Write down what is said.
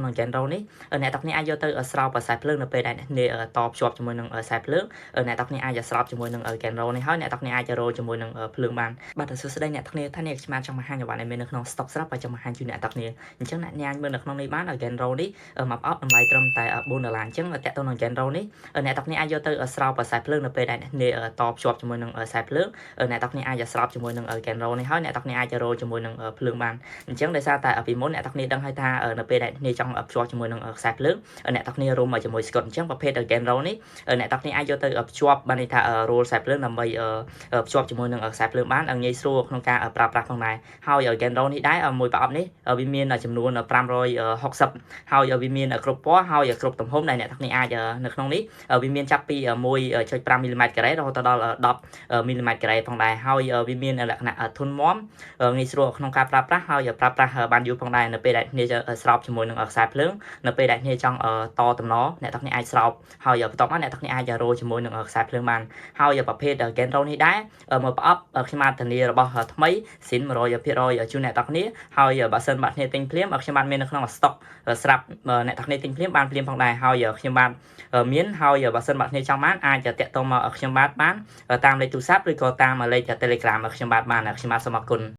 ក្នុង genre នេះអ្នកទាំងគ្នាអាចយកទៅស្រោបខ្សែភ្លើងនៅពេលដែលអ្នកតភ្ជាប់ជាមួយនឹងខ្សែភ្លើងអ្នកទាំងគ្នាអាចស្រោបជាមួយនឹង genre នេះហើយអ្នកទាំងគ្នាអាចរោជាមួយនឹងភ្លើងបានបាទសួស្តីអ្នកទាំងគ្នាថានេះខ្ញុំចង់បង្ហាញអ្វីដែលមាននៅក្នុង stock ស្រាប់ហើយចង់បង្ហាញជូនអ្នកទាំងគ្នាអញ្ចឹងអ្នកញ៉ាំមើលនៅក្នុងនេះបាន genre នេះមកអប់តម្លៃត្រឹមតែ$4អញ្ចឹងតាក់ទងនឹង genre នេះអ្នកទាំងគ្នាអាចយកទៅស្រោបខ្សែភ្លើងនៅពេលដែលអ្នកតភ្ជាប់ជាមួយនឹងខ្សែភ្លើងអ្នកទាំងគ្នាអាចស្រោបជាមួយនឹង genre នេះហើយអ្នកទាំងគ្នាអាចរោជាមួយនឹងភ្លើងបានអញ្ចឹងដោយសារតែពីមុនអ្នកទាំងគ្នាដឹងហើយថានៅពេលដែលអ្នកចង់ភ្ជាប់ជាមួយនឹងខ្សែភ្លើងអ្នកទាំងគ្នារុំជាមួយ Scott អញ្ចឹងប្រភេទ genre នេះអ្នកទាំងគ្នាអាចយកទៅភ្ជាប់បានន័យថា roll ខ្សែភ្លើងដើម្បីភ្ជាប់ជាមួយនឹងខ្សែភ្លើងបានងាយស្រួលក្នុងការប្រើប្រាស់ផងដែរហើយ genre នេះដែរមួយប្រអប់នេះវាមានចំនួន560ហើយវាមានគ្រប់ពណ៌ហើយគ្រប់ទំហំដែលអ្នកទាំងគ្នាអាចនៅក្នុងនេះវាមានចាប់ពី 1.5 mmការ៉េរហូតដល់10 mmការ៉េផងដែរហើយវាមានលក្ខណៈធន់មាំងាយស្រួលក្នុងការប្រើប្រាស់ហើយប្រើប្រាស់បានយូរផងដែរនៅពេលដែលអ្នកស្រោបជាមួយនឹងខ្សែភ្លើងនៅពេលដែលអ្នកចង់តតំណអ្នកទាំងគ្នាអាចស្រោបហើយបន្ទាប់មកអ្នកទាំងគ្នាអាចរោជាមួយនឹងខ្សែភ្លើងបានហើយប្រភេទ genre នេះដែរមួយប្រអប់ខ្ញុំបានធានារបស់ថ្មីស៊ីន 100% ជូនអ្នកទាំងគ្នាហើយបើសិនបាទគ្នាទិញភ្លាមខ្ញុំបានមាននៅក្នុង stock ស្រាប់អ្នកទាំងគ្នាទិញភ្លាមបានភ្លាមផងដែរហើយខ្ញុំបានមានហើយបើសិនបាទគ្នាចង់បានអាចតាក់ទងមកខ្ញុំបាទបានតាមលេខទូរស័ព្ទឬក៏តាមលេខ Telegram ខ្ញុំបាទបានខ្ញុំបាទសូមអរគុណ